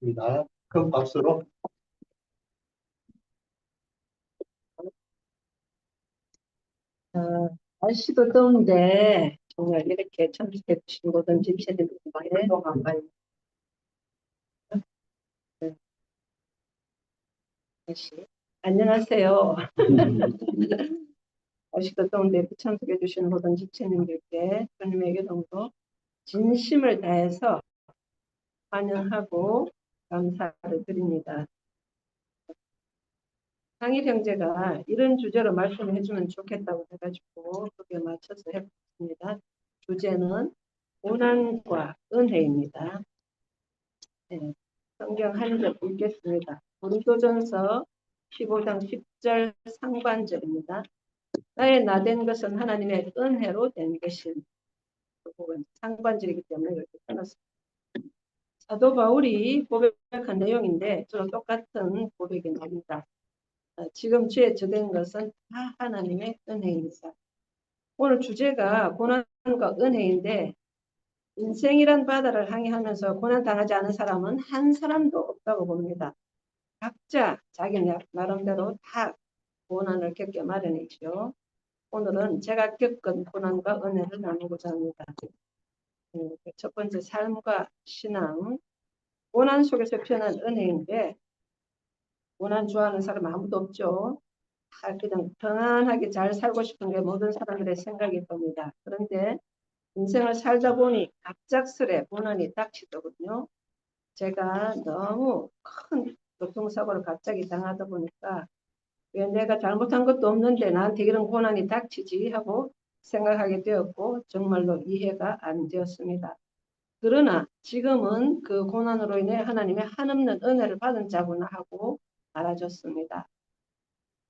하겠습니다. 큰 박수로. 날씨도 더운데 정말 이렇게 참석해 주신 모든 집사님들 많이 동안 많이 다시 안녕하세요. 날씨도 더운데 참석해 주신 모든 집사님들께 주님의 이름으로 진심을 다해서 환영하고 감사를 드립니다. 상일 형제가 이런 주제로 말씀을 해주면 좋겠다고 해가지고 거기에 맞춰서 해봤습니다. 주제는 고난과 은혜입니다. 네, 성경 한 절 읽겠습니다. 고린도전서 15장 10절 상반절입니다. 나의 나된 것은 하나님의 은혜로 된 것인 부분 상반절이기 때문에 이렇게 써놨습니다. 사도 바울이 고백한 내용인데 저는 똑같은 고백이 나옵니다. 지금 죄에 저된 것은 다 하나님의 은혜입니다. 오늘 주제가 고난과 은혜인데 인생이란 바다를 항해하면서 고난 당하지 않은 사람은 한 사람도 없다고 봅니다. 각자 자기 나름대로 다 고난을 겪게 마련이죠. 오늘은 제가 겪은 고난과 은혜를 나누고자 합니다. 첫 번째 삶과 신앙. 고난 속에서 표현한 은혜인데 고난 좋아하는 사람 아무도 없죠. 다 그냥 평안하게 잘 살고 싶은 게 모든 사람들의 생각일 겁니다. 그런데 인생을 살다 보니 갑작스레 고난이 닥치더군요. 제가 너무 큰 교통사고를 갑자기 당하다 보니까 왜 내가 잘못한 것도 없는데 나한테 이런 고난이 닥치지 하고 생각하게 되었고 정말로 이해가 안 되었습니다. 그러나 지금은 그 고난으로 인해 하나님의 한없는 은혜를 받은 자구나 하고 알아졌습니다.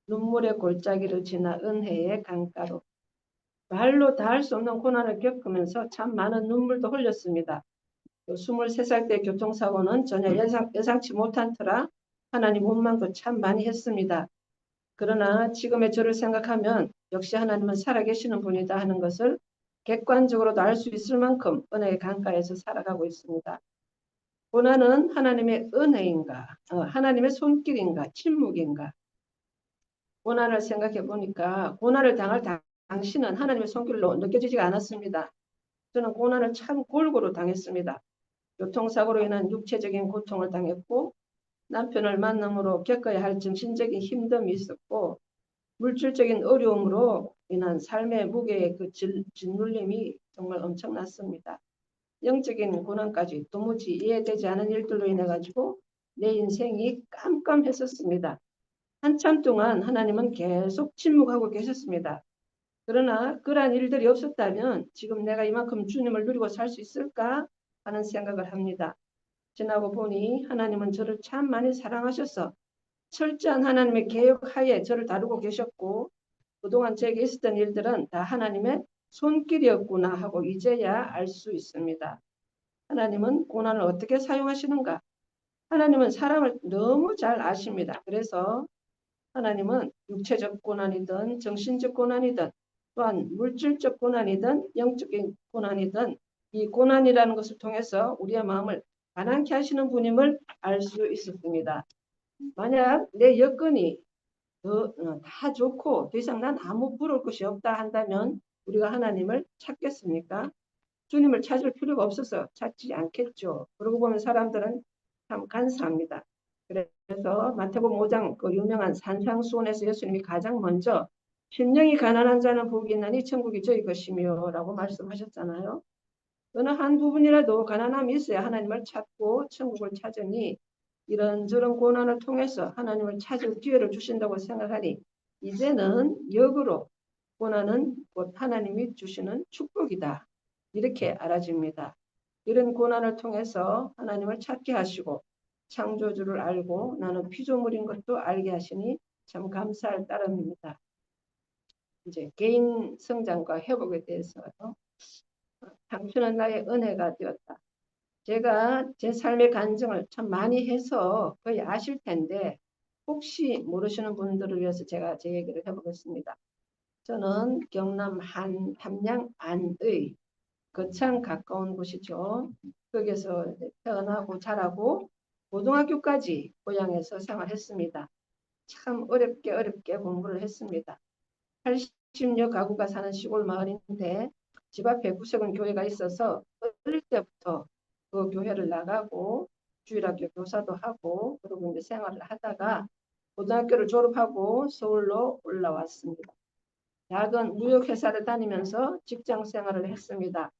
눈물의 골짜기를 지나 은혜의 강가로 말로 다 할 수 없는 고난을 겪으면서 참 많은 눈물도 흘렸습니다. 23살 때 교통사고는 전혀 예상치 못한 터라 하나님 원망도 참 많이 했습니다. 그러나 지금의 저를 생각하면 역시 하나님은 살아계시는 분이다 하는 것을 객관적으로도 알 수 있을 만큼 은혜의 강가에서 살아가고 있습니다. 고난은 하나님의 은혜인가, 하나님의 손길인가, 침묵인가. 고난을 생각해 보니까 고난을 당할 당신은 하나님의 손길로 느껴지지가 않았습니다. 저는 고난을 참 골고루 당했습니다. 교통사고로 인한 육체적인 고통을 당했고 남편을 만남으로 겪어야 할 정신적인 힘듦이 있었고 물질적인 어려움으로 인한 삶의 무게의 그 짓눌림이 정말 엄청났습니다. 영적인 고난까지 도무지 이해되지 않은 일들로 인해 가지고 내 인생이 깜깜했었습니다. 한참 동안 하나님은 계속 침묵하고 계셨습니다. 그러나 그러한 일들이 없었다면 지금 내가 이만큼 주님을 누리고 살 수 있을까 하는 생각을 합니다. 지나고 보니 하나님은 저를 참 많이 사랑하셔서 철저한 하나님의 계획 하에 저를 다루고 계셨고 그동안 제게 있었던 일들은 다 하나님의 손길이었구나 하고 이제야 알 수 있습니다. 하나님은 고난을 어떻게 사용하시는가? 하나님은 사람을 너무 잘 아십니다. 그래서 하나님은 육체적 고난이든 정신적 고난이든 또한 물질적 고난이든 영적인 고난이든 이 고난이라는 것을 통해서 우리의 마음을 가난케 하시는 분임을 알 수 있었습니다. 만약 내 여건이 다 좋고 더 이상 난 아무 부러울 것이 없다 한다면 우리가 하나님을 찾겠습니까? 주님을 찾을 필요가 없어서 찾지 않겠죠. 그러고 보면 사람들은 참 간사합니다. 그래서 마태복음 5장 그 유명한 산상수훈에서 예수님이 가장 먼저 심령이 가난한 자는 복이 있나니 천국이 저희 것이며 라고 말씀하셨잖아요. 어느 한 부분이라도 가난함이 있어야 하나님을 찾고 천국을 찾으니 이런저런 고난을 통해서 하나님을 찾을 기회를 주신다고 생각하니 이제는 역으로 고난은 곧 하나님이 주시는 축복이다. 이렇게 알아집니다. 이런 고난을 통해서 하나님을 찾게 하시고 창조주를 알고 나는 피조물인 것도 알게 하시니 참 감사할 따름입니다. 이제 개인 성장과 회복에 대해서요. 당신은 나의 은혜가 되었다. 제가 제 삶의 간증을 참 많이 해서 거의 아실 텐데 혹시 모르시는 분들을 위해서 제가 제 얘기를 해보겠습니다. 저는 경남 함양 안의 거창 가까운 곳이죠. 거기서 태어나고 자라고 고등학교까지 고향에서 생활했습니다. 참 어렵게 공부를 했습니다. 80여 가구가 사는 시골 마을인데 집 앞에 구석은 교회가 있어서 어릴 때부터 그 교회를 나가고 주일학교 교사도 하고 그러고 이제 생활을 하다가 고등학교를 졸업하고 서울로 올라왔습니다. 대학은 무역회사를 다니면서 직장 생활을 했습니다.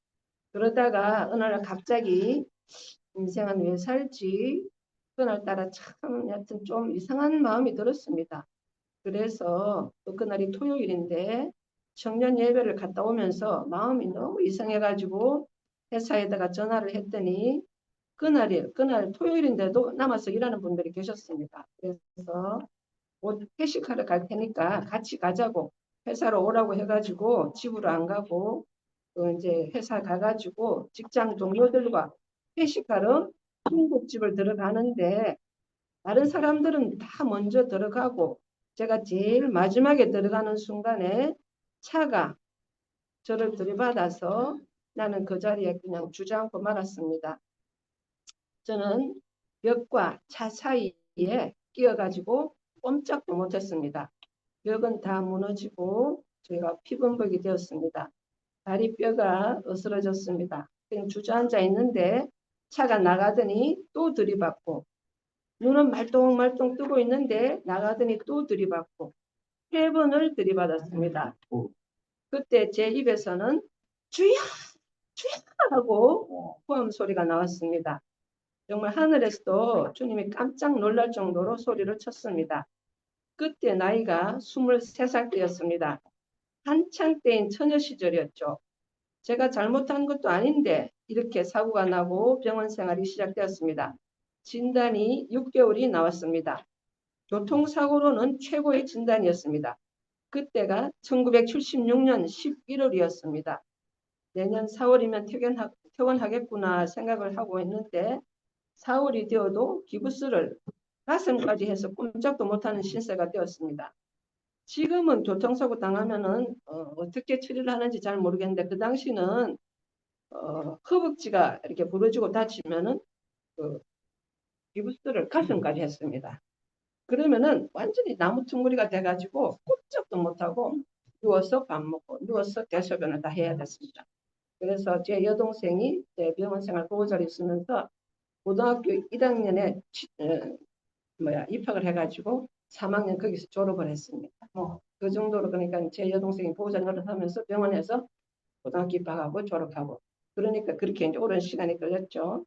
그러다가 어느 날 갑자기 인생은 왜 살지? 그날따라 참 여튼 좀 이상한 마음이 들었습니다. 그래서 또 그날이 토요일인데 청년 예배를 갔다 오면서 마음이 너무 이상해가지고 회사에다가 전화를 했더니 그날 토요일인데도 남아서 일하는 분들이 계셨습니다. 그래서 곧 회식하러 갈 테니까 같이 가자고 회사로 오라고 해가지고 집으로 안 가고 또 이제 회사 가가지고 직장 동료들과 회식하러 중국집을 들어가는데 다른 사람들은 다 먼저 들어가고 제가 제일 마지막에 들어가는 순간에 차가 저를 들이받아서 나는 그 자리에 그냥 주저앉고 말았습니다. 저는 벽과 차 사이에 끼어가지고 꼼짝도 못했습니다. 벽은 다 무너지고 저희가 피범벅이 되었습니다. 다리뼈가 으스러졌습니다. 그냥 주저앉아 있는데 차가 나가더니 또 들이받고 눈은 말똥말똥 뜨고 있는데 나가더니 또 들이받고 3번을 들이받았습니다. 그때 제 입에서는 주여 주여 하고 호음 소리가 나왔습니다. 정말 하늘에서도 주님이 깜짝 놀랄 정도로 소리를 쳤습니다. 그때 나이가 23살 때였습니다. 한창 때인 처녀 시절이었죠. 제가 잘못한 것도 아닌데 이렇게 사고가 나고 병원 생활이 시작되었습니다. 진단이 6개월이 나왔습니다. 교통사고로는 최고의 진단이었습니다. 그때가 1976년 11월이었습니다. 내년 4월이면 퇴원하겠구나 생각을 하고 있는데 4월이 되어도 기부스를 가슴까지 해서 꼼짝도 못하는 신세가 되었습니다. 지금은 교통사고 당하면은 어떻게 처리를 하는지 잘 모르겠는데 그 당시는 허벅지가 이렇게 부러지고 다치면은 그 기부스를 가슴까지 했습니다. 그러면은 완전히 나무퉁구리가 돼가지고 꼼짝도 못하고 누워서 밥 먹고 누워서 대소변을 다 해야 됐습니다. 그래서 제 여동생이 제 병원 생활 보호자로 있으면서 고등학교 1학년에 입학을 해가지고 3학년 거기서 졸업을 했습니다. 그 정도로 그러니까 제 여동생이 보호자 노릇하면서 병원에서 고등학교 입학하고 졸업하고 그러니까 그렇게 이제 오랜 시간이 걸렸죠.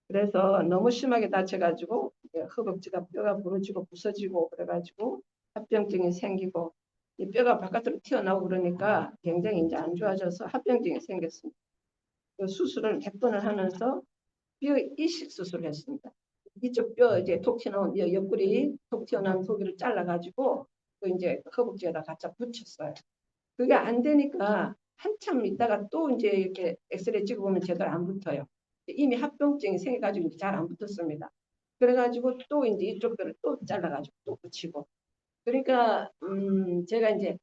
그래서 너무 심하게 다쳐가지고 허벅지가 뼈가 부러지고 부서지고 그래가지고 합병증이 생기고 이 뼈가 바깥으로 튀어나오고 그러니까 굉장히 이제 안 좋아져서 합병증이 생겼습니다. 그 수술을 100번을 하면서 뼈 이식 수술을 했습니다. 이쪽 뼈 이제 톡 튀어나온 옆구리 톡 튀어나온 소기를 잘라가지고 그 이제 허벅지에다 갖다 붙였어요. 그게 안 되니까 한참 있다가 또 이제 이렇게 엑스레이 찍어보면 제대로 안 붙어요. 이미 합병증이 생겨가지고 이제 잘 안 붙었습니다. 그래가지고 또 이제 이쪽 뼈를 또 잘라가지고 또 붙이고. 그러니까 제가 이제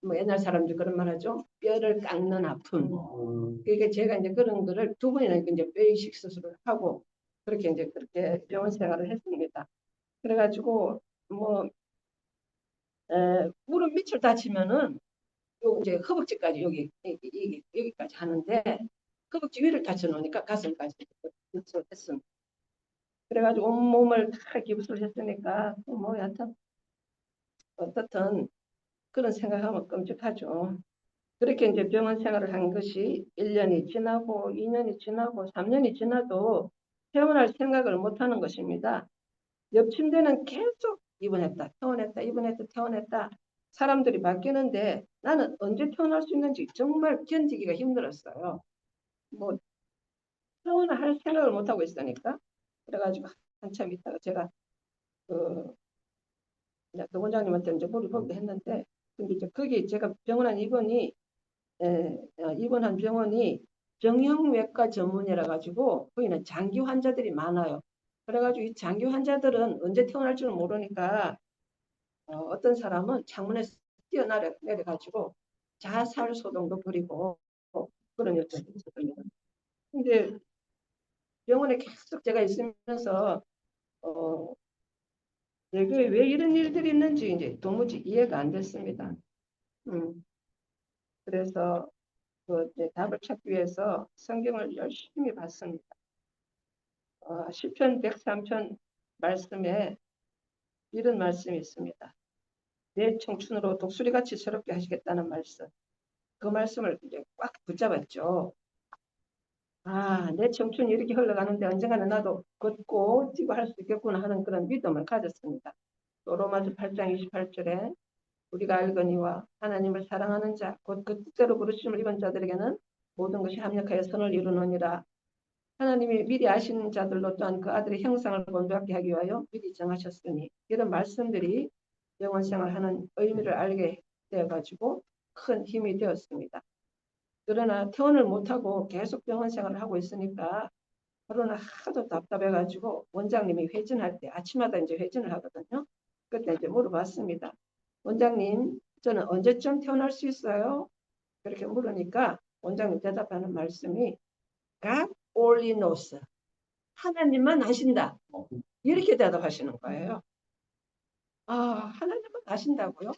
뭐 옛날 사람들 그런 말 하죠. 뼈를 깎는 아픔. 그러니까 제가 이제 그런 거를 2번이나 이제 뼈 이식 수술을 하고 그렇게 이제 그렇게 병원 생활을 했습니다. 그래가지고 뭐 무릎 밑을 다치면은 요 이제 허벅지까지 여기까지 하는데 허벅지 위를 다쳐놓으니까 가슴까지 했습니다. 그래가지고 온몸을 다 기부스를 했으니까 뭐 여하튼 어떻든 그런 생각하면 끔찍하죠. 그렇게 이제 병원 생활을 한 것이 1년이 지나고 2년이 지나고 3년이 지나도 퇴원할 생각을 못하는 것입니다. 옆 침대는 계속 입원했다, 퇴원했다, 입원했다, 퇴원했다. 사람들이 바뀌는데 나는 언제 퇴원할 수 있는지 정말 견디기가 힘들었어요. 뭐 퇴원을 할 생각을 못하고 있으니까. 그래가지고 한참 있다가 제가 그 원장님한테 이제 물어보기도 했는데 근데 이제 거기 제가 병원한 입원이 입원한 병원이 정형외과 전문이라 가지고 거기는 장기 환자들이 많아요. 그래가지고 이 장기 환자들은 언제 태어날 줄 모르니까 어떤 사람은 창문에서 뛰어내려가지고 자살 소동도 부리고 그런 일도 있었습니다. 근데 병원에 계속 제가 있으면서 어, 내게 왜 이런 일들이 있는지 이제 도무지 이해가 안 됐습니다. 음, 그래서 그 이제 답을 찾기 위해서 성경을 열심히 봤습니다. 시편 103편 말씀에 이런 말씀이 있습니다. 내 청춘으로 독수리같이 새롭게 하시겠다는 말씀. 그 말씀을 이제 꽉 붙잡았죠. 내 청춘이 이렇게 흘러가는데 언젠가는 나도 걷고 뛰고 할 수 있겠구나 하는 그런 믿음을 가졌습니다. 또 로마서 8장 28절에 우리가 알거니와 하나님을 사랑하는 자, 곧 그 뜻대로 부르심을 입은 자들에게는 모든 것이 합력하여 선을 이루느니라. 하나님이 미리 아시는 자들로 또한 그 아들의 형상을 본받게 하기 위하여 미리 정하셨으니 이런 말씀들이 영원 생활하는 의미를 알게 되어가지고 큰 힘이 되었습니다. 그러나 퇴원을 못하고 계속 병원 생활을 하고 있으니까 하루는 하도 답답해가지고 원장님이 회진할 때 아침마다 이제 회진을 하거든요. 그때 이제 물어봤습니다. 원장님, 저는 언제쯤 퇴원할 수 있어요? 그렇게 물으니까 원장님 대답하는 말씀이 God only knows. 하나님만 아신다. 이렇게 대답하시는 거예요. 하나님만 아신다고요?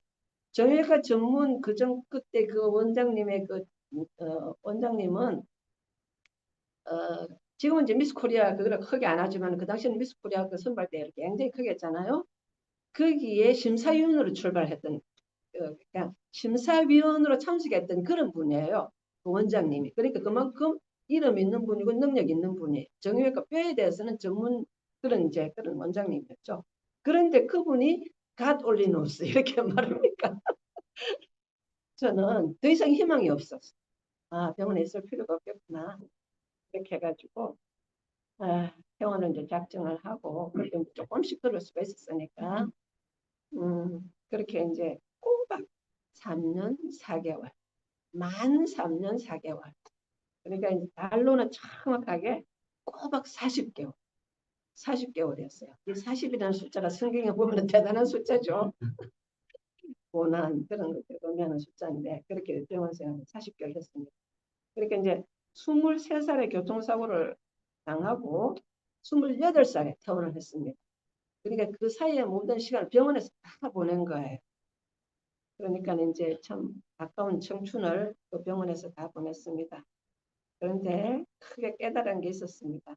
정외과 전문 그때 그 원장님의 원장님은 지금은 이제 미스 코리아 그걸 크게 안 하지만 그 당시에는 미스 코리아 그 선발대회를 굉장히 크게 했잖아요. 거기에 심사위원으로 출발했던 그냥 심사위원으로 참석했던 그런 분이에요. 그 원장님이. 그러니까 그만큼 이름 있는 분이고 능력 있는 분이에요. 정형외과 뼈에 대해서는 전문 그런 원장님이었죠. 그런데 그분이 God only knows 이렇게 말합니까? 저는 더 이상 희망이 없었어요. 병원에 있을 필요가 없겠구나. 이렇게 해가지고 병원을 이제 작정을 하고 조금씩 들을 수가 있었으니까 그렇게 이제 꼬박 3년 4개월 만 3년 4개월 그러니까 이제 달로는 정확하게 꼬박 40개월 40개월이었어요. 이 40이라는 숫자가 성경에 보면 대단한 숫자죠. 고난 그런 것들 의미하는 숫자인데 그렇게 병원 생활을 40개월 했습니다. 그러니까 이제 23살에 교통사고를 당하고 28살에 퇴원을 했습니다. 그러니까 그 사이에 모든 시간을 병원에서 다 보낸 거예요. 그러니까 이제 참 가까운 청춘을 그 병원에서 다 보냈습니다. 그런데 크게 깨달은 게 있었습니다.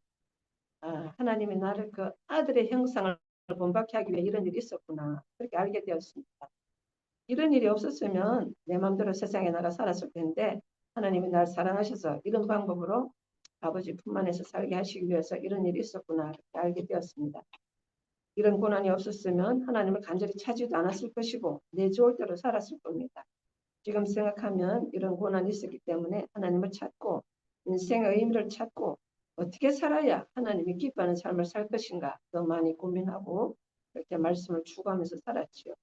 하나님이 나를 그 아들의 형상을 본받게 하기 위해 이런 일이 있었구나. 그렇게 알게 되었습니다. 이런 일이 없었으면 내 마음대로 세상에 나가 살았을 텐데 하나님이 날 사랑하셔서 이런 방법으로 아버지 품 안에서 살게 하시기 위해서 이런 일이 있었구나 알게 되었습니다. 이런 고난이 없었으면 하나님을 간절히 찾지도 않았을 것이고 내 좋을 대로 살았을 겁니다. 지금 생각하면 이런 고난이 있었기 때문에 하나님을 찾고 인생의 의미를 찾고 어떻게 살아야 하나님이 기뻐하는 삶을 살 것인가 더 많이 고민하고 그렇게 말씀을 추구하면서 살았지요.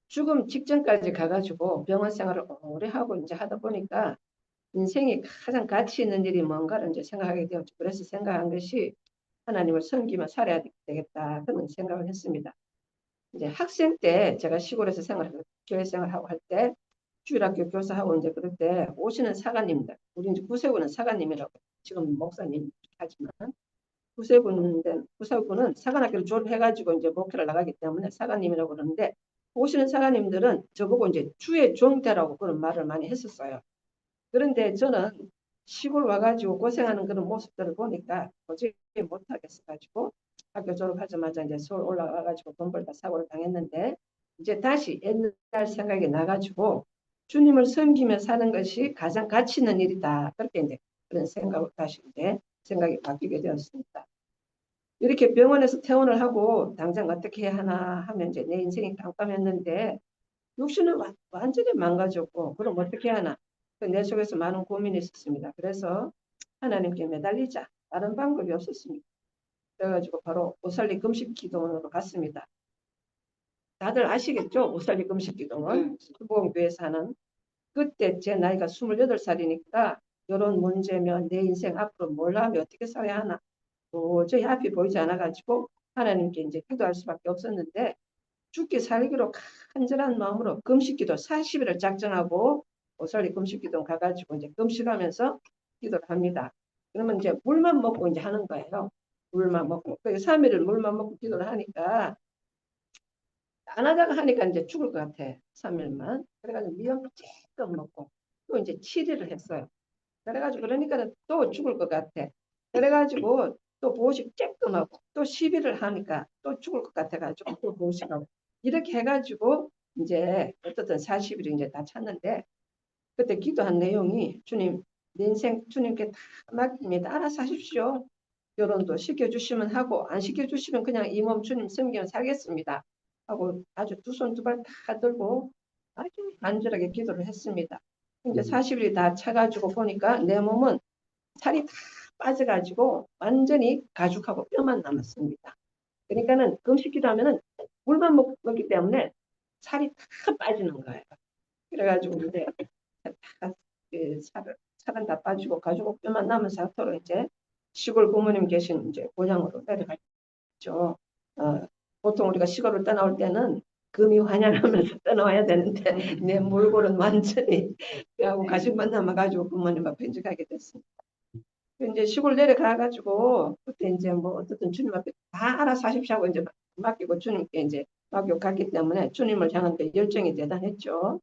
죽음 직전까지 가가지고 병원 생활을 오래 하고 이제 하다 보니까 인생이 가장 가치 있는 일이 뭔가를 이제 생각하게 되었죠. 그래서 생각한 것이 하나님을 섬기며 살아야 되겠다 그런 생각을 했습니다. 이제 학생 때 제가 시골에서 교회 생활하고 할 때 주일학교 교사하고 이제 그럴 때 오시는 사관님들, 우리 이제 구세군은 사관님이라고 지금 목사님 하지만 구세군은 사관학교를 졸업해가지고 이제 목회를 나가기 때문에 사관님이라고 그러는데 오시는 사관님들은 저보고 이제 주의 종대라고 그런 말을 많이 했었어요. 그런데 저는 시골 와가지고 고생하는 그런 모습들을 보니까 도저히 못하겠어가지고 학교 졸업하자마자 이제 서울 올라와가지고 돈 벌다 사고를 당했는데 이제 다시 옛날 생각이 나가지고 주님을 섬기며 사는 것이 가장 가치 있는 일이다. 그렇게 이제 그런 생각을 다시 이제 생각이 바뀌게 되었습니다. 이렇게 병원에서 퇴원을 하고 당장 어떻게 해야 하나 하면 이제 내 인생이 깜깜했는데 육신은 완전히 망가졌고 그럼 어떻게 하나 내 속에서 많은 고민이 있었습니다. 그래서 하나님께 매달리자. 다른 방법이 없었습니다. 그래가지고 바로 오살리 금식기도원으로 갔습니다. 다들 아시겠죠? 오살리 금식기도원 수봉교회에서 하는 그때 제 나이가 28살이니까 이런 문제면 내 인생 앞으로 뭘 하면 어떻게 살아야 하나 도저히 앞이 보이지 않아가지고 하나님께 이제 기도할 수밖에 없었는데 죽기 살기로 간절한 마음으로 금식기도 40일을 작정하고 오설리 금식기도 가가지고 이제 금식하면서 기도를 합니다. 그러면 이제 물만 먹고 이제 하는 거예요. 물만 먹고. 3일을 물만 먹고 기도를 하니까 안 하다가 하니까 이제 죽을 것 같아. 3일만. 그래가지고 미역국 조금 먹고 또 이제 7일을 했어요. 그래가지고 그러니까 또 죽을 것 같아. 그래가지고 또 보식 조금 하고 또 10일을 하니까 또 죽을 것 같아가지고 또 보식하고 이렇게 해가지고 이제 어떻든 40일을 이제 다 찼는데 그때 기도한 내용이 주님 내 인생 주님께 다 맡깁니다. 알아서 하십시오. 결혼도 시켜주시면 하고 안 시켜주시면 그냥 이 몸 주님 섬기면 살겠습니다. 하고 아주 두 손 두 발 다 들고 아주 간절하게 기도를 했습니다. 이제 40일이 다 차가지고 보니까 내 몸은 살이 다 빠져가지고 완전히 가죽하고 뼈만 남았습니다. 그러니까는 금식기도 하면은 물만 먹기 때문에 살이 다 빠지는 거예요. 그래가지고 이제 다 살은 다 빠지고 가죽 뼈만 남은 상태로 이제 시골 부모님 계신 이제 고향으로 내려갔죠. 보통 우리가 시골을 떠나올 때는 금이 환영하면서 떠나와야 되는데 내 몰골은 완전히 뼈하고 가죽만 남아가지고 부모님 앞에 이제 가게 됐습니다. 이제 시골 내려가가지고 그때 이제 뭐 어떻든 주님 앞에 다 알아서 하십시오 하고 이제 맡기고 주님께 이제 맡기고 갔기 때문에 주님을 향한 그 열정이 대단했죠.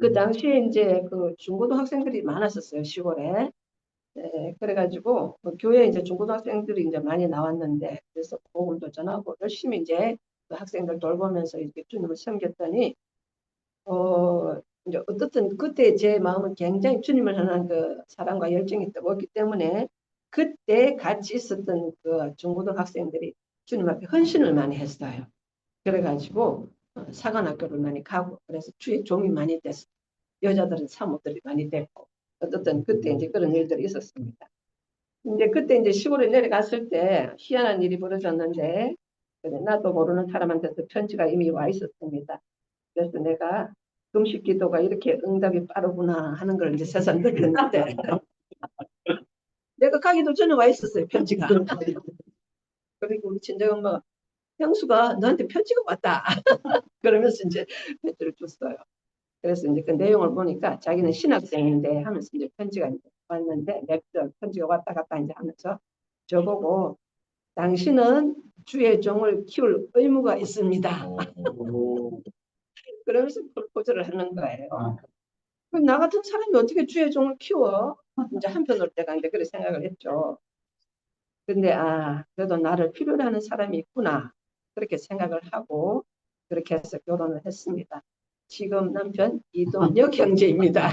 그 당시에 이제 그 중고등학생들이 많았었어요, 시골에. 네, 그래가지고 교회에 이제 중고등학생들이 이제 많이 나왔는데 그래서 복음도 전하고 열심히 이제 그 학생들 돌보면서 이렇게 주님을 섬겼더니 이제 어떻든 그때 제 마음은 굉장히 주님을 향한 그 사랑과 열정이 뜨겁기 때문에 그때 같이 있었던 그 중고등학생들이 주님 앞에 헌신을 많이 했어요. 그래가지고 사관학교를 많이 가고 그래서 주의 종이 많이 됐어요. 여자들은 사모들이 많이 됐고 어떻든 그때 이제 그런 일들이 있었습니다. 이제 그때 이제 시골에 내려갔을 때 희한한 일이 벌어졌는데 나도 모르는 사람한테서 편지가 이미 와 있었습니다. 그래서 내가 금식 기도가 이렇게 응답이 빠르구나 하는 걸 이제 세상 느꼈는데 내가 가기도 전에 와 있었어요, 편지가. 그리고 우리 친정엄마가 형수가 너한테 편지가 왔다. 그러면서 이제 편지를 줬어요. 그래서 이제 그 내용을 보니까 자기는 신학생인데 하면서 이제 편지가 이제 왔는데 내가 편지가 왔다 갔다 이제 하면서 저보고 당신은 주의 종을 키울 의무가 있습니다. 그러면서 프로포즈를 하는 거예요. 나 같은 사람이 어떻게 주의 종을 키워? 이제 한편으로 내가 이제 그렇게 생각을 했죠. 근데 그래도 나를 필요로 하는 사람이 있구나. 그렇게 생각을 하고 그렇게 해서 결혼을 했습니다. 지금 남편 이동혁 형제입니다.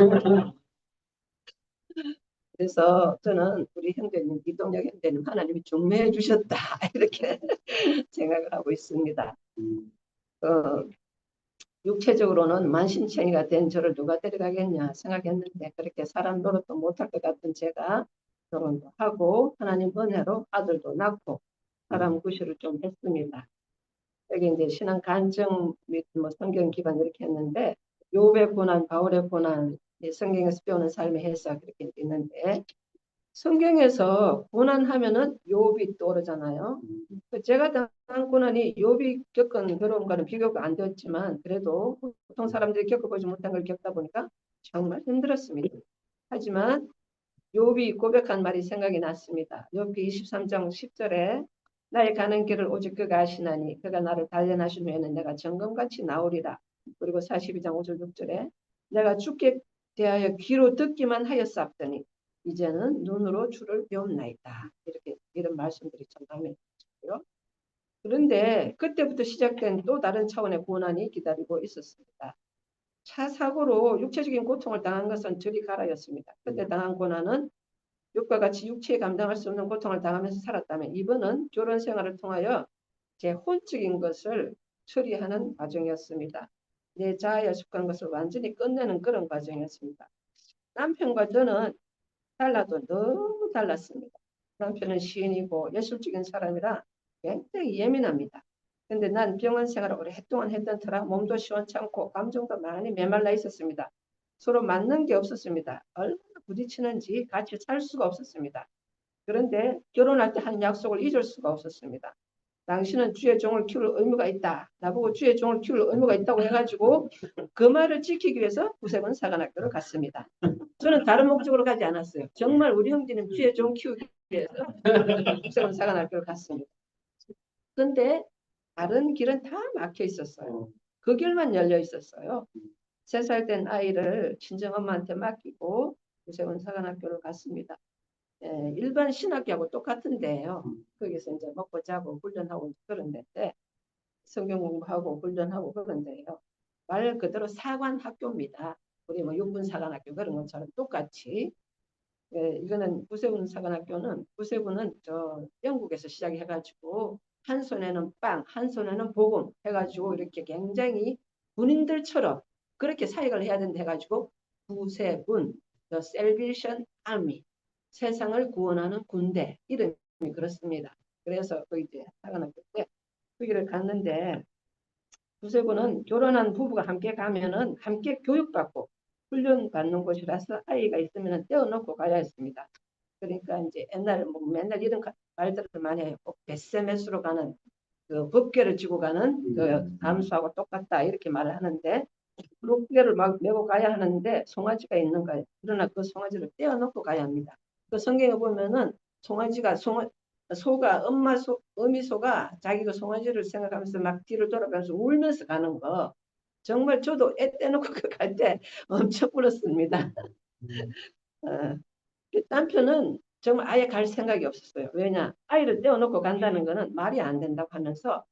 그래서 저는 우리 형제님 이동혁 형제님 하나님이 중매해 주셨다 이렇게 생각을 하고 있습니다. 육체적으로는 만신창이가 된 저를 누가 데려가겠냐 생각했는데 그렇게 사람 노릇도 못할 것 같은 제가 결혼도 하고 하나님 은혜로 아들도 낳고 사람 구실을 좀 했습니다. 여기 이제 신앙 간증 및 뭐 성경 기반 이렇게 했는데 욥의 고난, 바울의 고난, 성경에서 배우는 삶의 해석 이렇게 있는데 성경에서 고난하면은 욥이 떠오르잖아요. 제가 당한 고난이 욥이 겪은 괴로움과는 비교가 안 되었지만 그래도 보통 사람들이 겪어보지 못한 걸 겪다 보니까 정말 힘들었습니다. 하지만 욥이 고백한 말이 생각이 났습니다. 욥기 23장 10절에 나의 가는 길을 오직 그가 아시나니 그가 나를 단련하신 후에는 내가 정금같이 나오리라. 그리고 42장 5절 6절에 내가 주께 대하여 귀로 듣기만 하였사옵더니 이제는 눈으로 주를 배움나이다. 이렇게 이런 말씀들이 참 마음에 들고요. 그런데 그때부터 시작된 또 다른 차원의 고난이 기다리고 있었습니다. 차 사고로 육체적인 고통을 당한 것은 저리 가라였습니다. 그때 당한 고난은 육과 같이 육체에 감당할 수 없는 고통을 당하면서 살았다면 이번은 결혼 생활을 통하여 제 혼적인 것을 처리하는 과정이었습니다. 내 자아에 속한 것을 완전히 끝내는 그런 과정이었습니다. 남편과 저는 달라도 너무 달랐습니다. 남편은 시인이고 예술적인 사람이라 굉장히 예민합니다. 근데 난 병원 생활을 오랫동안 했던 터라 몸도 시원찮고 감정도 많이 메말라 있었습니다. 서로 맞는 게 없었습니다. 얼마나 부딪히는지 같이 살 수가 없었습니다. 그런데 결혼할 때 한 약속을 잊을 수가 없었습니다. 당신은 주의 종을 키울 의무가 있다. 나보고 주의 종을 키울 의무가 있다고 해가지고 그 말을 지키기 위해서 구세군 사관학교를 갔습니다. 저는 다른 목적으로 가지 않았어요. 정말 우리 형제님 주의 종 키우기 위해서 구세군 사관학교를 갔습니다. 근데 다른 길은 다 막혀 있었어요. 그 길만 열려 있었어요. 3살 된 아이를 친정엄마한테 맡기고 구세군 사관학교를 갔습니다. 예, 일반 신학교하고 똑같은데요. 거기서 이제 먹고 자고 훈련하고 그런 데인데 성경 공부하고 훈련하고 그런 데요. 말 그대로 사관 학교입니다. 우리 뭐 육군 사관학교 그런 것처럼 똑같이. 예, 이거는 구세군 사관학교는 구세군은 저 영국에서 시작해가지고 한 손에는 빵, 한 손에는 복음 해가지고 이렇게 굉장히 군인들처럼 그렇게 사역을 해야 된다 해가지고 구세군, The Salvation Army, 세상을 구원하는 군대 이름이 그렇습니다. 그래서 그 이제 사관학교 때 거기를 갔는데 구세군은 결혼한 부부가 함께 가면은 함께 교육받고 훈련받는 곳이라서 아이가 있으면 떼어놓고 가야 했습니다. 그러니까 이제 옛날에 뭐 맨날 이런 말들을 많이 해요. 베세메스로 가는 그 법궤를 쥐고 가는 그 암수하고 똑같다 이렇게 말을 하는데 법궤를 막 메고 가야 하는데 송아지가 있는 거예요. 그러나 그 송아지를 떼어놓고 가야 합니다. 그 성경에 보면은 송아지가 소가 어미 소가 자기 그 송아지를 생각하면서 막 뒤를 돌아가면서 울면서 가는 거 정말 저도 애 떼놓고 갈 때 엄청 울었습니다. 어, 남편은 정말 아예 갈 생각이 없었어요. 왜냐 아이를 떼어놓고 간다는 거는 말이 안 된다고 하면서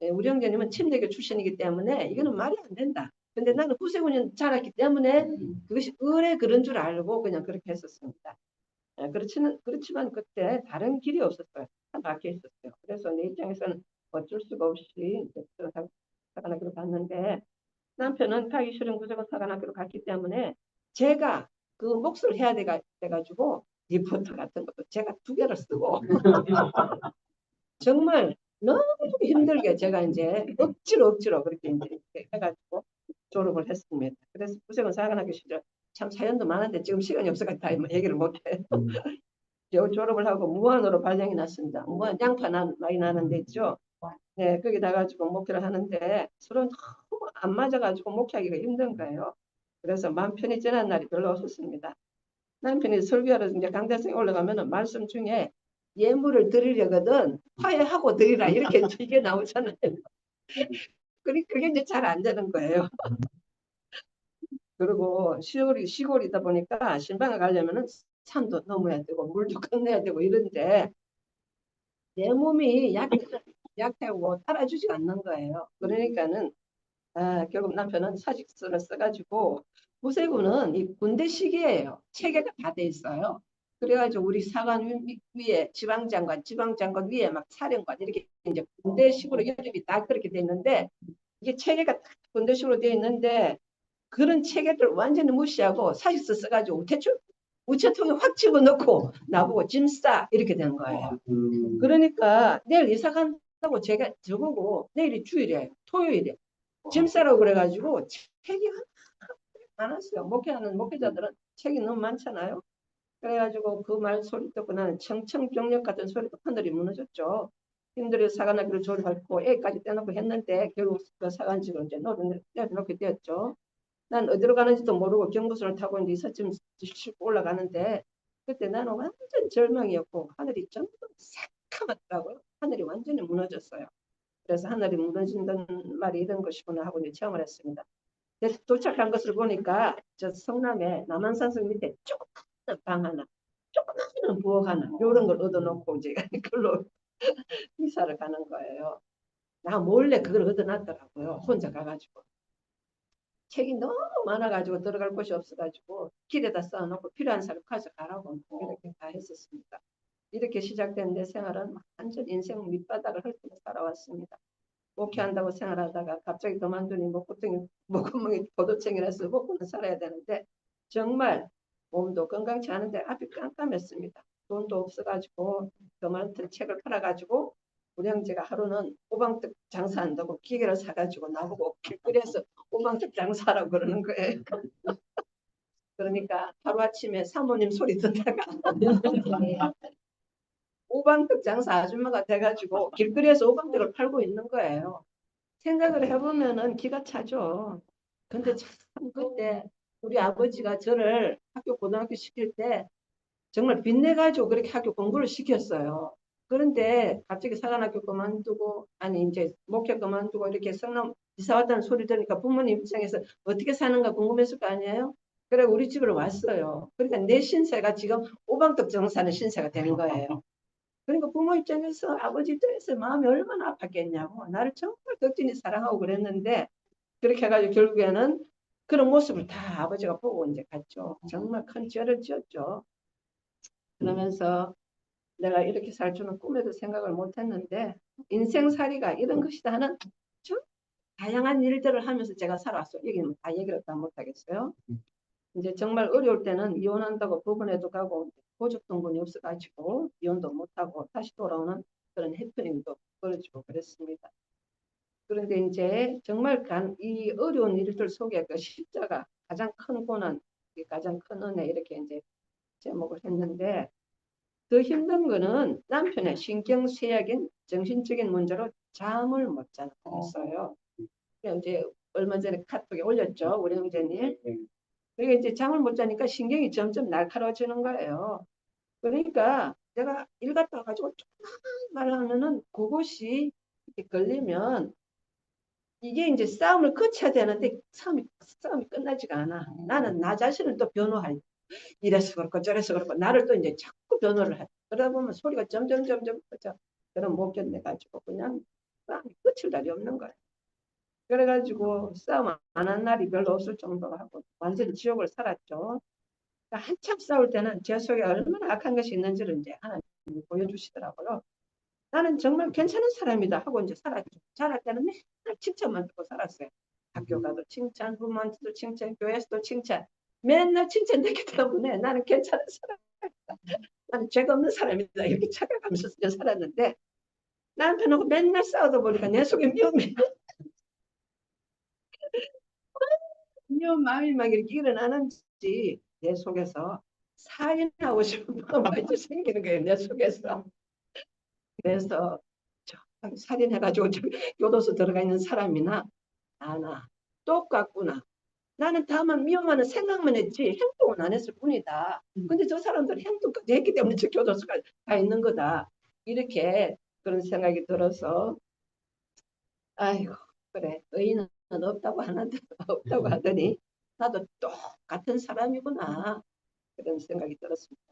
우리 형제님은 침례교 출신이기 때문에 이거는 말이 안 된다. 근데 나는 후세군인 자랐기 때문에 그것이 의뢰 그런 줄 알고 그냥 그렇게 했었습니다. 그렇지만 그때 다른 길이 없었어요. 다 막혀 있었어요. 그래서 내 입장에서는 어쩔 수가 없이 사관학교로 갔는데 남편은 가기 싫은 구세군 사관학교로 갔기 때문에 제가 그 몫을 해야 돼가지고 리포트 같은 것도 제가 2개를 쓰고 정말 너무 힘들게 제가 이제 억지로 그렇게 이제 해가지고 졸업을 했습니다. 그래서 구세군 사관학교 시절 참 사연도 많은데 지금 시간이 없어서 다 얘기를 못해. 졸업을 하고 무한으로 발령이 났습니다. 무한 양파 많이 나는 데 있죠. 네, 거기 나가지고 목회를 하는데 서로 너무 안 맞아가지고 목회하기가 힘든 거예요. 그래서 마음 편히 지난 날이 별로 없었습니다. 남편이 설교하러 이제 강대상에 올라가면은 말씀 중에 예물을 드리려거든 화해하고 드리라 이렇게 이게 나오잖아요. 그게 이제 잘 안 되는 거예요. 그리고 시골이다 보니까 신방에 가려면은 산도 넘어야 되고 물도 건너야 되고 이런데 내 몸이 약하고 따라주지 않는 거예요. 그러니까는 결국 남편은 사직서를 써가지고 구세군은 이 군대식이에요. 체계가 다 돼 있어요. 그래가지고 우리 사관 위에 지방장관 위에 막 사령관 이렇게 이제 군대식으로 이름이 다 그렇게 돼 있는데 이게 체계가 다 군대식으로 돼 있는데 그런 체계들 완전히 무시하고 사직서 써가지고 대충 우체통에 확 집어넣고 나보고 짐 싸 이렇게 된 거예요. 그러니까 내일 이사 간다고 제가 저보고 내일이 주일이에요. 토요일에 짐 싸라고 그래가지고 책이 많았어요. 목회하는 목회자들은 책이 너무 많잖아요. 그래가지고 그 말 소리 듣고 나는 청청병력 같은 소리 듣고 하늘이 무너졌죠. 힘들어 사관학교를 졸업하고 애까지 떼놓고 했는데 결국 그 사관직으로 이제 내려놓게 되었죠. 난 어디로 가는지도 모르고 경부선을 타고 이제 이삿짐 싣고 올라가는데 그때 나는 완전 절망이었고 하늘이 전부 새카맣더라고요. 하늘이 완전히 무너졌어요. 그래서 하늘이 무너진다는 말이 이런 것이구나 하고 이제 체험을 했습니다. 도착한 것을 보니까 저 성남에 남한산성 밑에 조그마한 방 하나, 조그마한 부엌 하나 이런 걸 얻어놓고 이제 그걸로 이사를 가는 거예요. 나 몰래 그걸 얻어놨더라고요. 혼자 가가지고. 책이 너무 많아가지고 들어갈 곳이 없어가지고 길에다 쌓아놓고 필요한 사람 가져가라고 이렇게 다 했었습니다. 이렇게 시작된 내 생활은 완전 인생 밑바닥을 헐뜯어 살아왔습니다. 목회한다고 생활하다가 갑자기 그만두니 목구멍이 포도청이라서 먹고는 살아야 되는데 정말 몸도 건강치 않은데 앞이 깜깜했습니다. 돈도 없어가지고 그만둔 책을 팔아가지고 우리 형제가 하루는 오방떡 장사한다고 기계를 사가지고 나보고 길거리에서 오방떡 장사하라고 그러는 거예요. 그러니까 하루아침에 사모님 소리 듣다가 오방떡 장사 아줌마가 돼가지고 길거리에서 오방떡을 팔고 있는 거예요. 생각을 해보면은 기가 차죠. 근데 참 그때 우리 아버지가 저를 고등학교 시킬 때 정말 빚내가지고 그렇게 학교 공부를 시켰어요. 그런데 갑자기 사관학교 그만두고, 아니, 이제 목회 그만두고 이렇게 성남 이사 왔다는 소리 들으니까 부모님 입장에서 어떻게 사는가 궁금했을 거 아니에요? 그래, 우리 집으로 왔어요. 그러니까 내 신세가 지금 오방떡 정사는 신세가 되는 거예요. 그러니까 부모 입장에서 아버지 입장에서 마음이 얼마나 아팠겠냐고. 나를 정말 덕진이 사랑하고 그랬는데, 그렇게 해가지고 결국에는 그런 모습을 다 아버지가 보고 이제 갔죠. 정말 큰 죄를 지었죠. 그러면서 내가 이렇게 살 줄은 꿈에도 생각을 못했는데 인생살이가 이런 것이다 하는 참 다양한 일들을 하면서 제가 살아왔어요. 여기는 다 얘기를 다 못하겠어요. 이제 정말 어려울 때는 이혼한다고 법원에도 가고 고적동분이 없어가지고 이혼도 못하고 다시 돌아오는 그런 해프닝도 벌어지고 그랬습니다. 그런데 이제 정말 이 어려운 일들 속에 그 십자가 가장 큰 고난, 가장 큰 은혜 이렇게 이제 제목을 했는데 더 힘든 거는 남편의 신경쇠약인 정신적인 문제로 잠을 못 자는 거였어요. 이제 얼마 전에 카톡에 올렸죠, 우리 형제님. 그러니까 이제 잠을 못 자니까 신경이 점점 날카로워지는 거예요. 그러니까 내가 일 갔다 와가지고 조그만 말 하면은 그것이 이렇게 걸리면 이게 이제 싸움을 거쳐야 되는데 싸움이 끝나지가 않아. 나는 나 자신을 또 변호할 이래서 그렇고 저래서 그렇고 나를 또 이제 자꾸 변호를 해. 그러다 보면 소리가 점점 커져. 그럼 못 견뎌가지고 그냥 싸움이 끝일 날이 없는 거야. 그래가지고 싸움 안 한 날이 별로 없을 정도로 하고 완전히 지옥을 살았죠. 그러니까 한참 싸울 때는 제 속에 얼마나 악한 것이 있는지를 이제 하나님이 보여주시더라고요. 나는 정말 괜찮은 사람이다 하고 이제 살았죠. 자랄 때는 맨날 칭찬만 듣고 살았어요. 학교 가도 칭찬, 부모한테도 칭찬, 교회에서도 칭찬. 맨날 칭찬됐기 때문에 나는 괜찮은 사람이다. 나는 죄가 없는 사람이다. 이렇게 착각하면서 살았는데 남편하고 맨날 싸우다 보니까 내 속에 미운 마음이 막 이렇게 일어나는지 내 속에서 살인하고 싶은 마음이 생기는 거예요. 내 속에서. 그래서 살인해가지고 교도소 들어가 있는 사람이나 나나 똑같구나. 나는 다만 미워하는 생각만 했지 행동은 안 했을 뿐이다. 근데 저 사람들 행동까지 했기 때문에 저 교도소가 가 있는 거다. 이렇게 그런 생각이 들어서 아이고 그래 의인은 없다고 하는데 없다고 하더니 나도 똑같은 사람이구나 그런 생각이 들었습니다.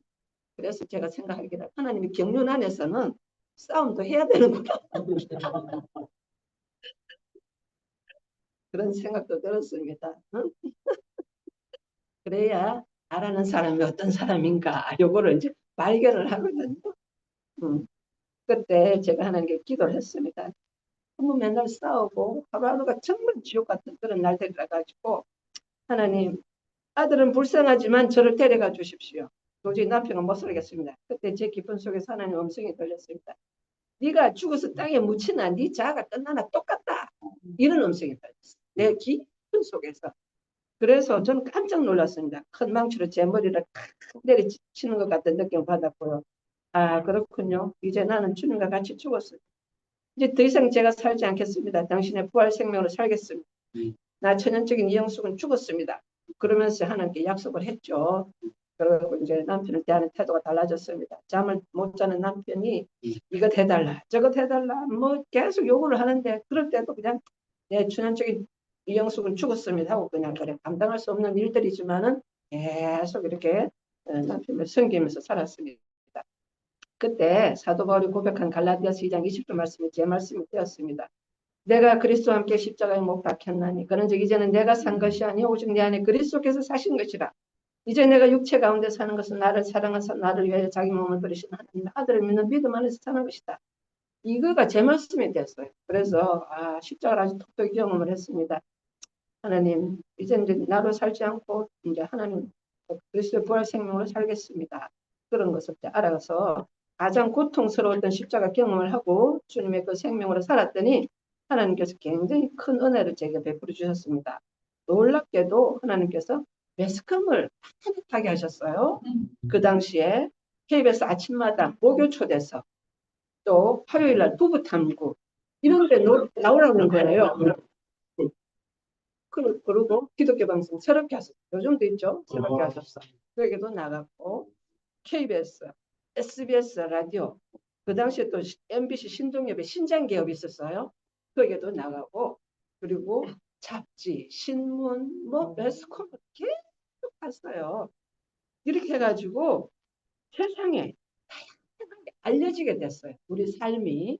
그래서 제가 생각하기를 하나님이 경륜 안에서는 싸움도 해야 되는구나 그런 생각도 들었습니다. 응? 그래야 나라는 사람이 어떤 사람인가 요거를 이제 발견을 하거든요. 음. 그때 제가 하나님께 기도를 했습니다. 너무 맨날 싸우고 하루하루가 정말 지옥 같은 그런 날들이라 가지고 하나님 아들은 불쌍하지만 저를 데려가 주십시오. 도저히 남편은 못 살겠습니다. 그때 제 기쁨 속에서 하나님 음성이 들렸습니다. 네가 죽어서 땅에 묻히나 네 자아가 끝나나 똑같다. 이런 음성이 들렸어요. 내 기쁨 속에서. 그래서 저는 깜짝 놀랐습니다. 큰 망치로 제 머리를 내리치는 것 같은 느낌을 받았고요. 아 그렇군요. 이제 나는 주님과 같이 죽었어요. 이제 더 이상 제가 살지 않겠습니다. 당신의 부활 생명으로 살겠습니다. 나 천연적인 이영숙은 죽었습니다. 그러면서 하나님께 약속을 했죠. 그리고 이제 남편을 대하는 태도가 달라졌습니다. 잠을 못 자는 남편이 이거 해달라 저거 해달라 뭐 계속 요구를 하는데 그럴 때도 그냥 내 천연적인 이영숙은 죽었습니다 하고 그냥 그래 감당할 수 없는 일들이지만은 계속 이렇게 남편을 섬기면서 살았습니다. 그때 사도 바울이 고백한 갈라디아서 2장 20절 말씀이 제 말씀이 되었습니다. 내가 그리스도와 함께 십자가에 못 박혔나니 그런즉 이제는 내가 산 것이 아니요 오직 내 안에 그리스도께서 사신 것이라. 이제 내가 육체 가운데 사는 것은 나를 사랑하사 나를 위하여 자기 몸을 버리신 하나님 아들을 믿는 믿음 안에서 사는 것이다. 이거가 제 말씀이 됐어요. 그래서 십자가를 아주 톡톡히 경험을 했습니다. 하나님 이제 나로 살지 않고 이제 하나님 그리스도의 부활 생명으로 살겠습니다. 그런 것을 알아서 가장 고통스러웠던 십자가 경험을 하고 주님의 그 생명으로 살았더니 하나님께서 굉장히 큰 은혜를 제게 베풀어 주셨습니다. 놀랍게도 하나님께서 매스컴을 탄탄하게 하셨어요. 그 당시에 KBS 아침마다 목요 초대서 또 화요일날 부부 탐구 이런 데 나오라는 거예요. 그리고 기독교 방송 새롭게 하셨어. 요즘도 있죠. 새롭게 하셨어. 그에게도 나갔고 KBS, SBS 라디오, 그 당시에 또 MBC 신동엽의 신장기업이 있었어요. 거기에도 나가고, 그리고 잡지, 신문, 뭐 매스컴 계속 봤어요. 이렇게 해가지고 세상에 다양하게 알려지게 됐어요. 우리 삶이.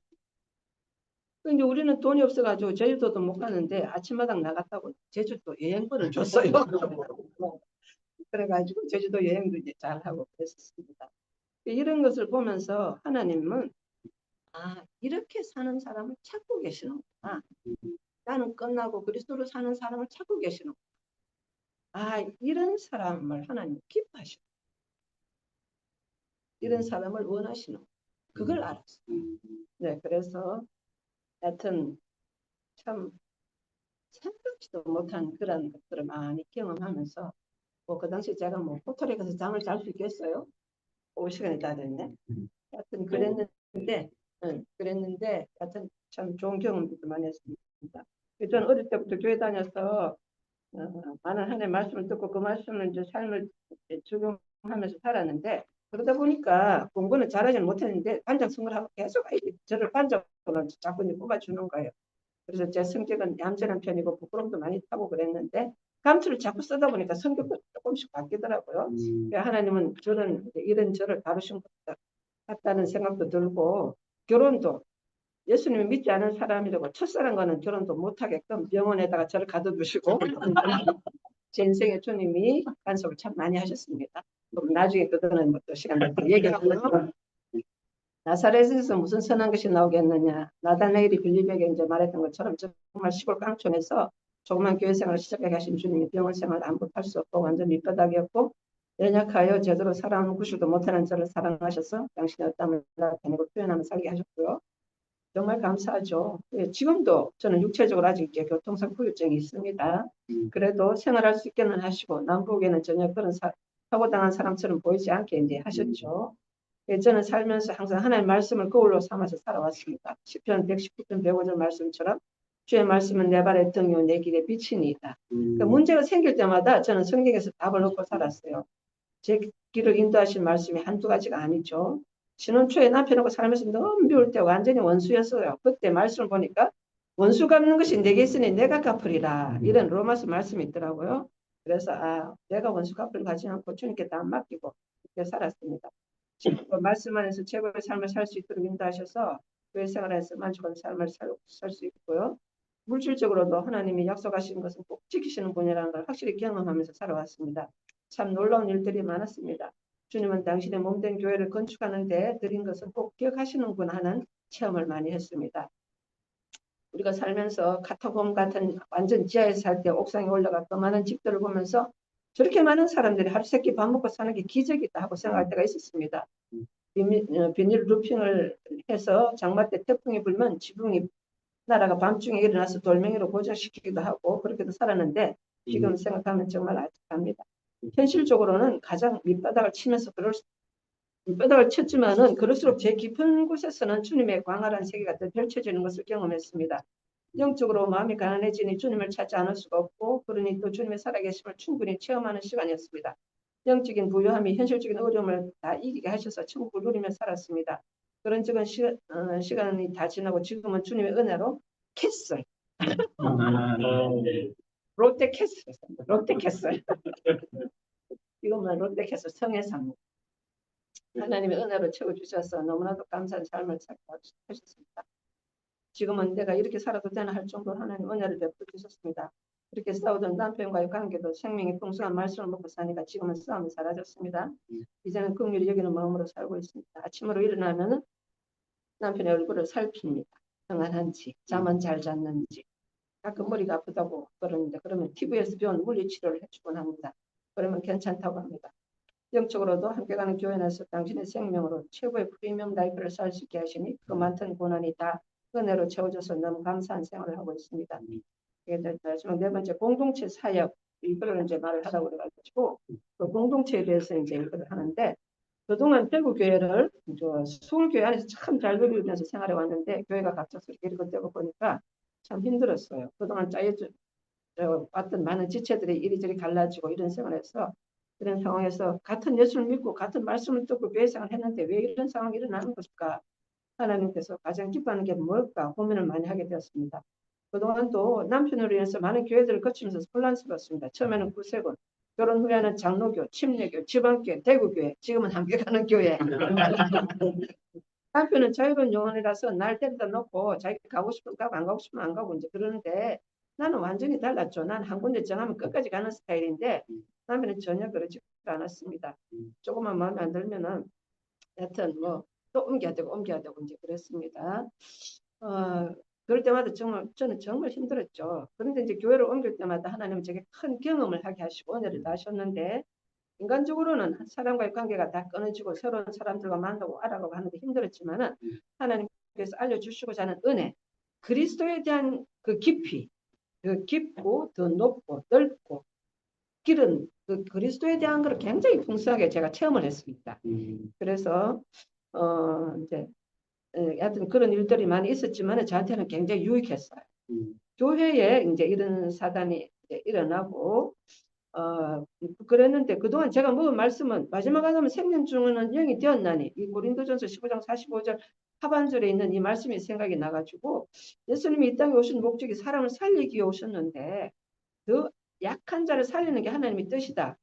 근데 우리는 돈이 없어가지고 제주도도 못 가는데 아침마당 나갔다고 제주도 여행권을 줬어요. 그래가지고 제주도 여행도 이제 잘하고 그랬습니다. 이런 것을 보면서 하나님은 이렇게 사는 사람을 찾고 계시는구나. 나는 끝나고 그리스도로 사는 사람을 찾고 계시는구나. 이런 사람을 하나님 기뻐하시는, 이런 사람을 원하시는, 그걸 알았어요. 네, 그래서 하여튼 참 생각지도 못한 그런 것들을 많이 경험하면서 그 당시 제가 호텔에 가서 잠을 잘 수 있겠어요? 올 시간이 다 됐네. 하여튼 그랬는데 하여튼 참 좋은 경험도 많이 했습니다. 저는 어릴 때부터 교회 다녀서 많은 하나님의 말씀을 듣고 그 말씀을 이제 삶을 적용하면서 살았는데, 그러다 보니까 공부는 잘하지는 못했는데 반장 선물하고 계속 저를 반장으로 자꾸 뽑아주는 거예요. 그래서 제 성격은 얌전한 편이고 부끄럼도 많이 타고 그랬는데 감투를 자꾸 쓰다 보니까 성격도 조금씩 바뀌더라고요. 하나님은 저는 이런 저를 다루신 것 같다는 생각도 들고, 결혼도 예수님을 믿지 않은 사람이라고 첫사랑과는 결혼도 못하게끔 병원에다가 저를 가둬두시고 제 인생에 주님이 간섭을 참 많이 하셨습니다. 그럼 나중에 그거는 또 시간 될 때 얘기하고요. 나사렛에서 무슨 선한 것이 나오겠느냐. 나다나엘이 빌립에게 이제 말했던 것처럼 정말 시골 깡촌에서 조그만 교회 생활을 시작하게 하신 주님이 병원 생활을 안붙할 수 없고 완전 밑바닥이었고 연약하여 제대로 사랑하는 구실도 못하는 저를 사랑하셔서 당신의 어땀을 나타내고 표현하며 살게 하셨고요. 정말 감사하죠. 지금도 저는 육체적으로 아직 이제 교통상 후유증이 있습니다. 그래도 생활할 수 있게는 하시고 남북에는 전혀 그런 사고당한 사람처럼 보이지 않게 이제 하셨죠. 저는 살면서 항상 하나님의 말씀을 거울로 삼아서 살아왔습니다. 시편 119편 105절 말씀처럼 주의 말씀은 내 발의 등이요 내 길의 빛이니이다. 그러니까 문제가 생길 때마다 저는 성경에서 답을 얻고 살았어요. 제 길을 인도하신 말씀이 한두 가지가 아니죠. 신혼 초에 남편하고 살면서 너무 미울 때 완전히 원수였어요. 그때 말씀을 보니까 원수 갚는 것이 내게 있으니 내가 갚으리라. 이런 로마서 말씀이 있더라고요. 그래서 내가 원수 갚을 가지 않고 주님께 다 맡기고 그렇게 살았습니다. 지금 말씀 안에서 최고의 삶을 살 수 있도록 인도하셔서 교회 생활에서 만족한 삶을 살 수 있고요. 물질적으로도 하나님이 약속하신 것은 꼭 지키시는 분이라는 걸 확실히 경험하면서 살아왔습니다. 참 놀라운 일들이 많았습니다. 주님은 당신의 몸된 교회를 건축하는 데 드린 것을 꼭 기억하시는구나 하는 체험을 많이 했습니다. 우리가 살면서 카타콤 같은 완전 지하에서 살 때 옥상에 올라가 그 많은 집들을 보면서 저렇게 많은 사람들이 하루 세끼 밥 먹고 사는 게 기적이다 하고 생각할 때가 있었습니다. 비닐 루핑을 해서 장마 때 태풍이 불면 지붕이 나라가 밤중에 일어나서 돌멩이로 고정시키기도 하고 그렇게도 살았는데 지금 생각하면 정말 아득합니다. 현실적으로는 가장 밑바닥을 치면서 밑바닥을 쳤지만은 그럴수록 제 깊은 곳에서는 주님의 광활한 세계가 더 펼쳐지는 것을 경험했습니다. 영적으로 마음이 가난해지니 주님을 찾지 않을 수가 없고 그러니 또 주님의 살아계심을 충분히 체험하는 시간이었습니다. 영적인 부유함이 현실적인 어려움을 다 이기게 하셔서 천국을 누리며 살았습니다. 그런 적은 시간이 다 지나고 지금은 주님의 은혜로 캐슬 롯데캐슬 이것만 롯데캐슬 성에 삽니다. 하나님의 은혜로 채워주셔서 너무나도 감사한 삶을 하셨습니다. 지금은 내가 이렇게 살아도 되나 할 정도로 하나님 은혜를 베풀어 주셨습니다. 이렇게 싸우던 남편과의 관계도 생명이 풍성한 말씀을 먹고 사니까 지금은 싸움이 사라졌습니다. 이제는 긍휼히 여기는 마음으로 살고 있습니다. 아침으로 일어나면 남편의 얼굴을 살핍니다. 평안한지, 잠은 잘 잤는지. 가끔 머리가 아프다고 그러는데 그러면 TV에서 배운 물리치료를 해주곤 합니다. 그러면 괜찮다고 합니다. 영적으로도 함께 가는 교회 내에서 당신의 생명으로 최고의 프리미엄 라이프를 살 수 있게 하시니 그 많던 고난이 다 은혜로 채워져서 너무 감사한 생활을 하고 있습니다. 마지막 네 번째 공동체 사역 이걸 이제 말을 하라고 그래가지고 그 공동체에 대해서 이제 이걸 하는데 그동안 대구 교회를 서울교회 안에서 참 잘 누리면서 생활해 왔는데 교회가 갑작스럽게 이렇게 되고 보니까 참 힘들었어요. 그동안 짜여져 왔던 많은 지체들이 이리저리 갈라지고 이런 생활에서 그런 상황에서 같은 예수를 믿고 같은 말씀을 듣고 교회 생활을 했는데 왜 이런 상황이 일어나는 것일까? 하나님께서 가장 기뻐하는 게 뭘까 고민을 많이 하게 되었습니다. 그동안도 남편으로 인해서 많은 교회들을 거치면서 혼란스러웠습니다. 처음에는 구세군, 결혼 후에는 장로교, 침례교, 지방교회, 대구교회, 지금은 함께 가는 교회. 남편은 자유로운 영혼이라서 날 데려다 놓고 자기 가고 싶으면 가고 안 가고 싶으면 안 가고 이제 그러는데 나는 완전히 달랐죠. 난 한 군데 정하면 끝까지 가는 스타일인데 남편은 전혀 그러지 않았습니다. 조금만 마음에 안 들면은 여튼 뭐 또 옮겨야 되고 이제 그랬습니다. 어, 그럴 때마다 정말 저는 정말 힘들었죠. 그런데 이제 교회를 옮길 때마다 하나님은 제게 큰 경험을 하게 하시고 은혜를 다하셨는데 인간적으로는 사람과의 관계가 다 끊어지고 새로운 사람들과 만나고 알아가고 하는데 힘들었지만은 하나님께서 알려주시고자 하는 은혜, 그리스도에 대한 그 깊이, 그 깊고 더 높고 넓고 길은 그 그리스도에 대한 걸 굉장히 풍성하게 제가 체험을 했습니다. 그래서 이제 하여튼 그런 일들이 많이 있었지만 저한테는 굉장히 유익했어요. 교회에 이제 이런 사단이 이제 일어나고 그랬는데 그동안 제가 먹은 말씀은 마지막 하면 생명 중에는 영이 되었나니 이 고린도전서 15장 45절 하반절에 있는 이 말씀이 생각이 나가지고 예수님이 이 땅에 오신 목적이 사람을 살리기 위해 오셨는데 더 약한 자를 살리는 게 하나님의 뜻이다.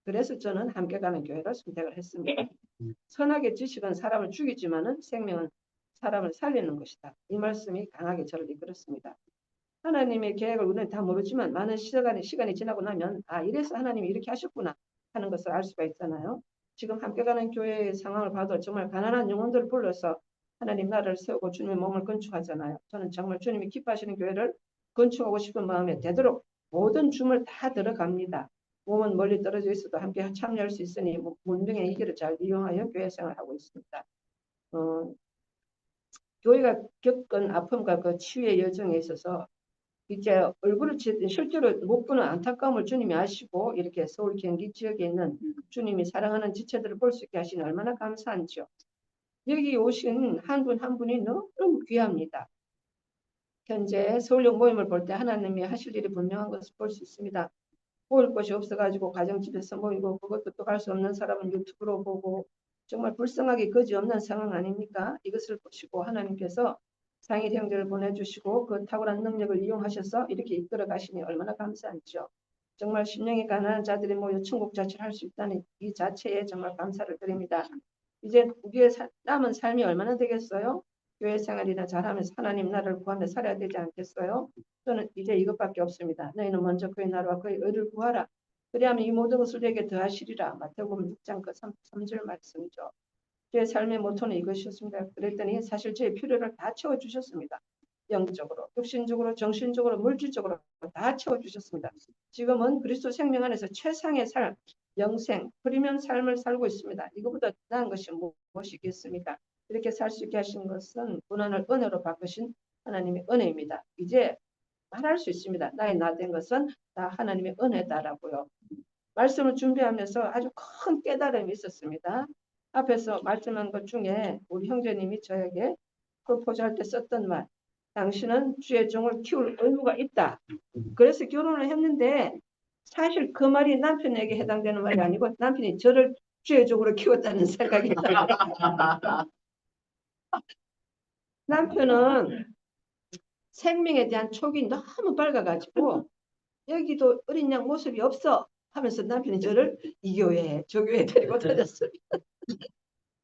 그래서 저는 함께 가는 교회를 선택을 했습니다. 선악의 지식은 사람을 죽이지만은 생명은 사람을 살리는 것이다. 이 말씀이 강하게 저를 이끌었습니다. 하나님의 계획을 우리는 다 모르지만 많은 시간이 지나고 나면 이래서 하나님이 이렇게 하셨구나 하는 것을 알 수가 있잖아요. 지금 함께 가는 교회의 상황을 봐도 정말 가난한 영혼들을 불러서 하나님 나라를 세우고 주님의 몸을 건축하잖아요. 저는 정말 주님이 기뻐하시는 교회를 건축하고 싶은 마음에 되도록 모든 줌을 다 들어갑니다. 몸은 멀리 떨어져 있어도 함께 참여할 수 있으니 문명의 이 길을 잘 이용하여 교회 생활하고 있습니다. 교회가 겪은 아픔과 그 치유의 여정에 있어서 이제 얼굴을 실제로 못 보는 안타까움을 주님이 아시고 이렇게 서울 경기 지역에 있는 주님이 사랑하는 지체들을 볼 수 있게 하시니 얼마나 감사한지요. 여기 오신 한 분 한 분이 너무 귀합니다. 현재 서울역 모임을 볼 때 하나님이 하실 일이 분명한 것을 볼 수 있습니다. 모일 곳이 없어가지고 가정집에서 모이고 그것도 또 갈 수 없는 사람은 유튜브로 보고 정말 불쌍하게 거지없는 상황 아닙니까? 이것을 보시고 하나님께서 상일 형제를 보내주시고 그 탁월한 능력을 이용하셔서 이렇게 이끌어 가시니 얼마나 감사한지요. 정말 심령이 가난한 자들이 모여 천국 자체를 할 수 있다는 이 자체에 정말 감사를 드립니다. 이제 우리의 남은 삶이 얼마나 되겠어요? 교회 생활이나 잘하면서 하나님 나라를 구하며 살아야 되지 않겠어요? 저는 이제 이것밖에 없습니다. 너희는 먼저 그의 나라와 그의 의를 구하라. 그리하면 이 모든 것을 내게 더하시리라. 마태복음 6장 그 3절 말씀이죠. 제 삶의 모토는 이것이었습니다. 그랬더니 사실 제 필요를 다 채워주셨습니다. 영적으로, 육신적으로, 정신적으로, 물질적으로 다 채워주셨습니다. 지금은 그리스도 생명 안에서 최상의 삶, 영생, 프리미엄 삶을 살고 있습니다. 이거보다 나은 것이 무엇이겠습니까? 이렇게 살 수 있게 하신 것은 고난을 은혜로 바꾸신 하나님의 은혜입니다. 이제 말할 수 있습니다. 나의 나 된 것은 다 하나님의 은혜다라고요. 말씀을 준비하면서 아주 큰 깨달음이 있었습니다. 앞에서 말씀한 것 중에 우리 형제님이 저에게 프로포즈할 때 썼던 말, 당신은 주의 종을 키울 의무가 있다. 그래서 결혼을 했는데 사실 그 말이 남편에게 해당되는 말이 아니고 남편이 저를 주의 종으로 키웠다는 생각이 들어요. 남편은 생명에 대한 촉이 너무 밝아가지고 여기도 어린 양 모습이 없어 하면서 남편이 저를 이 교회에 저 교회에 데리고 다녔어요.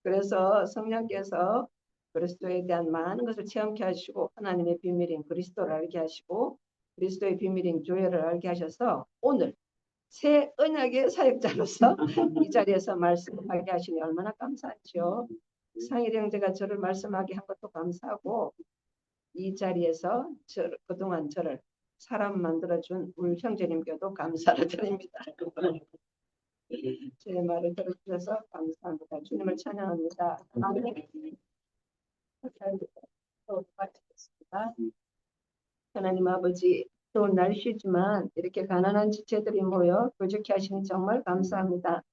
그래서 성령께서 그리스도에 대한 많은 것을 체험케 하시고 하나님의 비밀인 그리스도를 알게 하시고 그리스도의 비밀인 교회를 알게 하셔서 오늘 새 언약의 사역자로서 이 자리에서 말씀하게 하시니 얼마나 감사하죠. 상일 형제가 저를 말씀하게 한 것도 감사하고 이 자리에서 그동안 저를 사람 만들어준 우리 형제님께도 감사를 드립니다. 제 말을 들어주셔서 감사합니다. 주님을 찬양합니다. 아멘. 마치겠습니다. 하나님 아버지, 더운 날씨지만 이렇게 가난한 지체들이 모여 부족해 하시니 정말 감사합니다.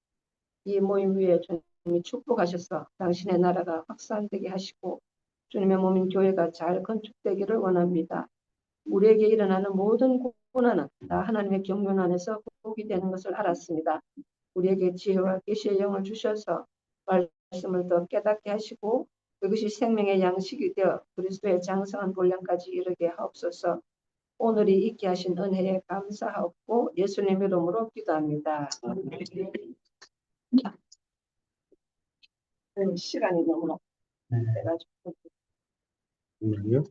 이 모임 위에 주님이 축복하셔서 당신의 나라가 확산되게 하시고 주님의 몸인 교회가 잘 건축되기를 원합니다. 우리에게 일어나는 모든 고난은 다 하나님의 경륜 안에서 복이 되는 것을 알았습니다. 우리에게 지혜와 계시의 영을 주셔서 말씀을 더 깨닫게 하시고 그것이 생명의 양식이 되어 그리스도의 장성한 분량까지 이르게 하옵소서. 오늘이 있게 하신 은혜에 감사하고 예수님 이름으로 기도합니다. 시간이 너무 네. 돼가지고 정말요?